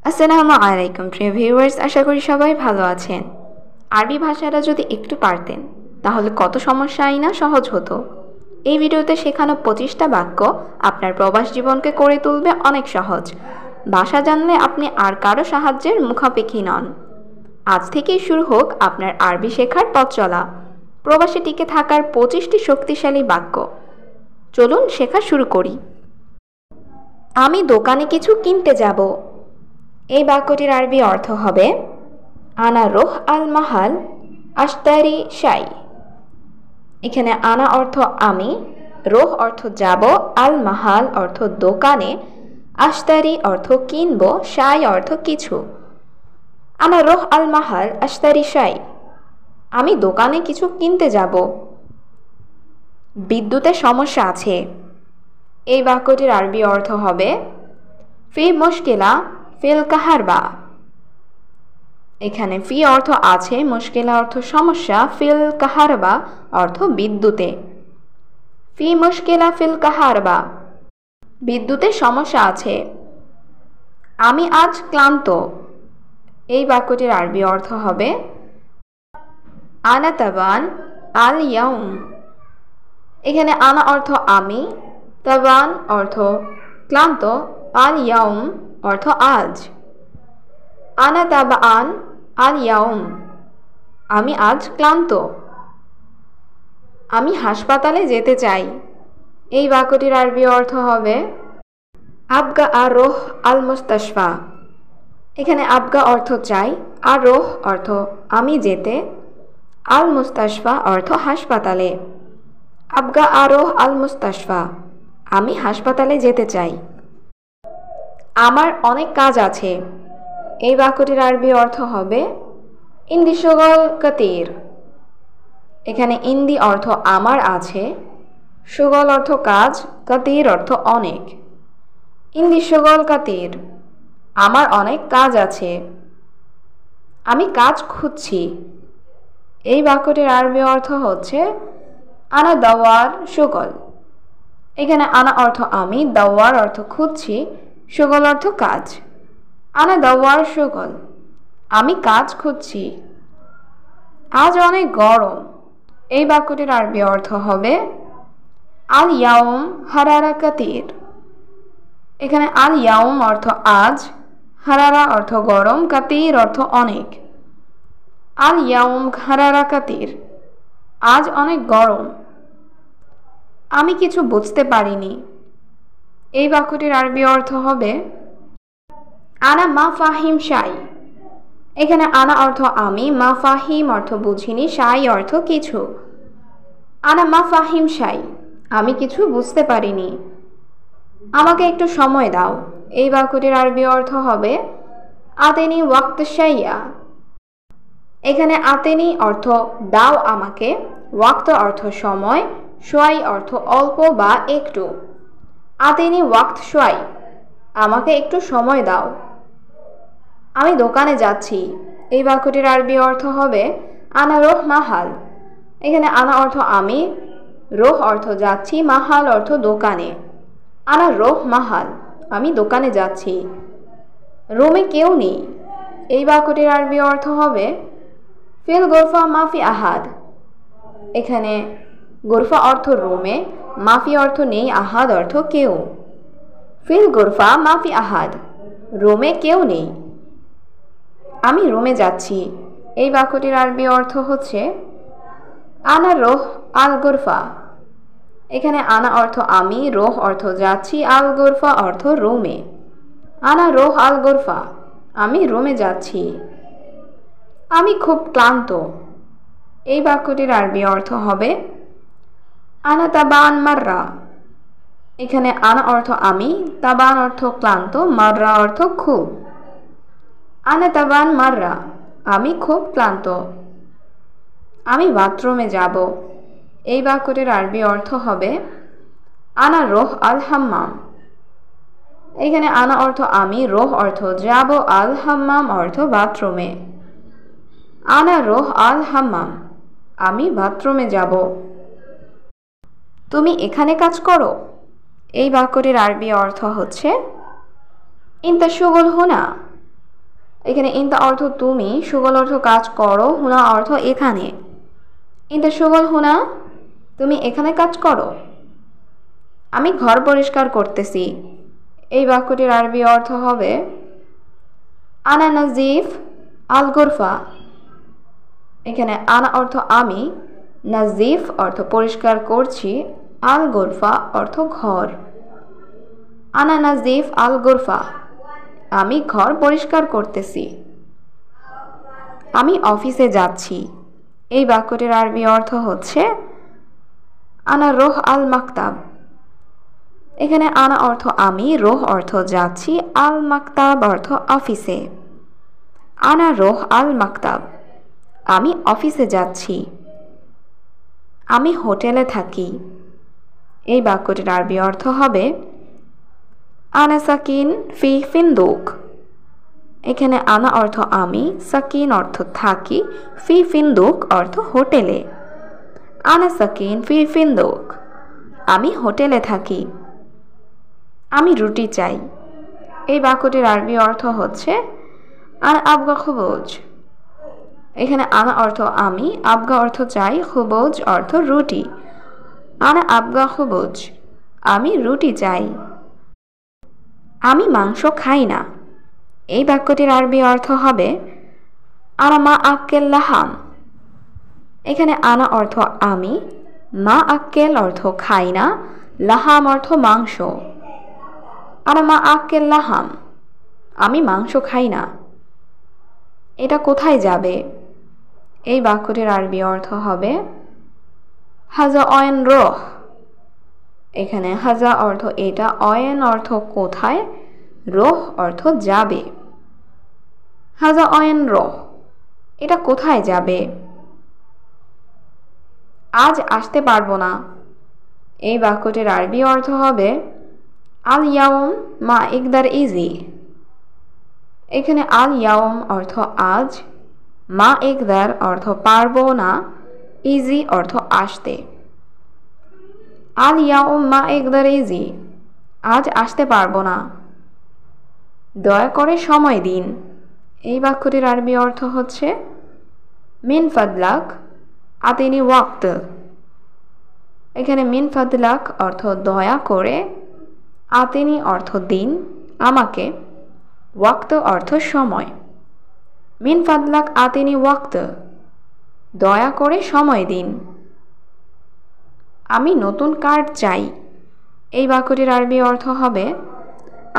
আসসালামু আলাইকুম প্রিয় ভিউয়ার্স, আশা করি সবাই ভালো আছেন। আরবি ভাষাটা যদি একটু পারতেন তাহলে কত সমস্যাই না সহজ হতো। এই ভিডিওতে শেখানো 25টা বাক্য আপনার প্রবাস জীবনকে করে তুলবে অনেক সহজ। ভাষা জানলে আপনি আর কারো সাহায্যের মুখাপেক্ষী নন। আজ থেকেই শুরু হোক আপনার আরবি শেখার পথ চলা। প্রবাসে টিকে থাকার 25টি শক্তিশালী বাক্য। চলুন শেখা শুরু করি। আমি দোকানে কিছু কিনতে যাব। এই বাক্যটির আরবি অর্থ হবে আনা রোহ আল মাহাল আশতারি শাই। এখানে আনা অর্থ আমি, রোহ অর্থ যাব, আল মাহাল অর্থ দোকানে, আশতারি অর্থ কিনব, শাই অর্থ কিছু। আনা রোহ আল মাহাল আশতারি শাই, আমি দোকানে কিছু কিনতে যাব। বিদ্যুতের সমস্যা আছে। এই বাক্যটির আরবি অর্থ হবে ফি মুশকিলা ফিল কাহারবা। এখানে ফি অর্থ আছে, মুশকিলা অর্থ সমস্যা, ফিল কাহারবা অর্থ বিদ্যুতে। ফি মুশকিলা ফিল কাহারবা, বিদ্যুতে সমস্যা আছে। আমি আজ ক্লান্ত। এই বাক্যটির আরবি অর্থ হবে আনা তাবান আল ইয়াউম। এখানে আনা অর্থ আমি, তাবান অর্থ ক্লান্ত, আল ইয়াউম অর্থ আজ। আনা তাবান আল ইয়াউম, আমি আজ ক্লান্ত। আমি হাসপাতালে যেতে চাই। এই বাক্যটির আরবি অর্থ হবে আবগা আর রোহ আল মুস্তাশফা। এখানে আবগা অর্থ চাই, আর রোহ অর্থ আমি যেতে, আল মুস্তাশফা অর্থ হাসপাতালে। আবগা আর রোহ আল মুস্তাশফা, আমি হাসপাতালে যেতে চাই। আমার অনেক কাজ আছে। এই বাক্যটির আরবি অর্থ হবে ইন্দি শুগল কাতির। এখানে ইন্দি অর্থ আমার আছে, শুগল অর্থ কাজ, কাতির অর্থ অনেক। ইন্দি শুগল কাতির, আমার অনেক কাজ আছে। আমি কাজ খুঁজছি। এই বাক্যটির আরবি অর্থ হচ্ছে আনা দাওয়ার শুগল। এখানে আনা অর্থ আমি, দাওয়ার অর্থ খুঁজছি, শুগল অর্থ কাজ। আনা দাওয়ার শুগল, আমি কাজ খুঁজছি। আজ অনেক গরম। এই বাক্যটির আরবি অর্থ হবে আল ইয়াউম হারারা কাতির। এখানে আল ইয়াউম অর্থ আজ, হারারা অর্থ গরম, কাতির অর্থ অনেক। আল ইয়াউম হারারা কাতির, আজ অনেক গরম। আমি কিছু বুঝতে পারিনি। এই বাক্যটির আরবি অর্থ হবে আনা মা ফাহিম শাই। এখানে আনা অর্থ আমি, মা ফাহিম অর্থ বুঝিনি, শাই অর্থ কিছু। আনা মা ফাহিম শাই, আমি কিছু বুঝতে পারিনি। আমাকে একটু সময় দাও। এই বাক্যটির আরবি অর্থ হবে আতেনি ওয়াক্ত শাইয়া। এখানে আতেনি অর্থ দাও আমাকে, ওয়াক্ত অর্থ সময়, সোয়াই অর্থ অল্প বা একটু। আতেনি ওয়াক্ত সোয়াই, আমাকে একটু সময় দাও। আমি দোকানে যাচ্ছি। এই বাক্যটির আরবি অর্থ হবে আনা রোহ মাহাল। এখানে আনা অর্থ আমি, রোহ অর্থ যাচ্ছি, মাহাল অর্থ দোকানে। আনা রোহ মাহাল, আমি দোকানে যাচ্ছি। রুমে কেউ নেই। এই বাক্যটির আরবি অর্থ হবে ফিল গোরফা মাফি আহাদ। এখানে গোরফা অর্থ রুমে, মাফি অর্থ নেই, আহাদ অর্থ কেউ। ফিল গোরফা মাফি আহাদ, রুমে কেউ নেই। আমি রুমে যাচ্ছি। এই বাক্যটির আরবি অর্থ হচ্ছে আনা রোহ আল গোরফা। এখানে আনা অর্থ আমি, রোহ অর্থ যাচ্ছি, আল গোরফা অর্থ রুমে। আনা রোহ আল গোরফা, আমি রুমে যাচ্ছি। আমি খুব ক্লান্ত। এই বাক্যটির আরবি অর্থ হবে আনা তাবান মাররা। এখানে আনা অর্থ আমি, তাবান অর্থ ক্লান্ত, মাররা অর্থ খুব। আনা তাবান মাররা, আমি খুব ক্লান্ত। আমি বাথরুমে যাব। এই বাক্যটির আরবি অর্থ হবে আনা রোহ আল হাম্মাম। এখানে আনা অর্থ আমি, রোহ অর্থ যাব, আল হাম্মাম অর্থ বাথরুমে। আনা রোহ আল হাম্মাম, আমি বাথরুমে যাব। তুমি এখানে কাজ করো। এই বাক্যটির আরবি অর্থ হচ্ছে ইন্তা শুগল হুনা। এখানে ইনতা অর্থ তুমি, সুগল অর্থ কাজ করো, হুনা অর্থ এখানে। ইনতা সুগল হুনা, তুমি এখানে কাজ করো। আমি ঘর পরিষ্কার করতেছি। এই বাক্যটির আরবি অর্থ হবে আনা নাজিফ আল গুরফা। এখানে আনা অর্থ আমি, নাজিফ অর্থ পরিষ্কার করছি, আল গুরফা অর্থ ঘর। আনা নাজিফ আল গুরফা, আমি ঘর পরিষ্কার করতেছি। আমি অফিসে যাচ্ছি। এই বাক্যটির আরবি অর্থ হচ্ছে আনা রোহ আল মাকতাব। এখানে আনা অর্থ আমি, রোহ অর্থ যাচ্ছি, আল মাকতাব অর্থ অফিসে। আনা রোহ আল মাকতাব, আমি অফিসে যাচ্ছি। আমি হোটেলে থাকি। এই বাক্যটির আরবি অর্থ হবে আনা সাকিন ফি ফিন্দুক। এখানে আনা অর্থ আমি, সাকিন অর্থ থাকি, ফি ফিন্দুক অর্থ হোটেলে। আনা সাকিন ফি ফিন্দুক, আমি হোটেলে থাকি। আমি রুটি চাই। এই বাক্যটির আরবি অর্থ হচ্ছে আনা আবগা খুবুজ। এখানে আনা অর্থ আমি, আবগা অর্থ চাই, খুবুজ অর্থ রুটি। আনা আবগা খুবুজ, আমি রুটি চাই। আমি মাংস খাই না। এই বাক্যটির আরবি অর্থ হবে আনা মা আক্কেল লাহাম। এখানে আনা অর্থ আমি, মা আক্কেল অর্থ খাই না, লাহাম অর্থ মাংস। আনা মা আক্কেল লাহাম, আমি মাংস খাই না। এটা কোথায় যাবে? এই বাক্যটির আরবি অর্থ হবে হাজা অয়েন রোহ। এখানে হাজা অর্থ এটা, অয়েন অর্থ কোথায়, রোহ অর্থ যাবে। হাজা অয়েন রোহ, এটা কোথায় যাবে? আজ আসতে পারবো না। এই বাক্যটির আরবি অর্থ হবে আল ইয়াউম মা ইকদার ইজি। এখানে আল ইয়াউম অর্থ আজ, মা ইকদার অর্থ পারবো না, ইজি অর্থ আসতে। আল ইয়াউম মা ইকদার ইজি, আজ আসতে পারবো না। দয়া করে সময় দিন। এই বাক্যটির আরবি অর্থ হচ্ছে মিন ফাদলাক আতিনি ওয়াক্ত। এখানে মিন ফাদলাক অর্থ দয়া করে, আতিনি অর্থ দিন, আমাকে, ওয়াক্ত অর্থ সময়। মিন ফাদলাক আতিনি ওয়াক্ত, দয়া করে সময় দিন। আমি নতুন কার্ড চাই। এই বাক্যটির আরবি অর্থ হবে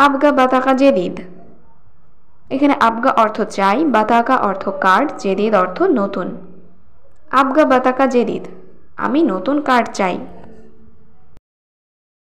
আবগা বাতাকা জেদিদ। এখানে আবগা অর্থ চাই, বাতাকা অর্থ কার্ড, জেদিদ অর্থ নতুন। আবগা বাতাকা জেদিদ, আমি নতুন কার্ড চাই।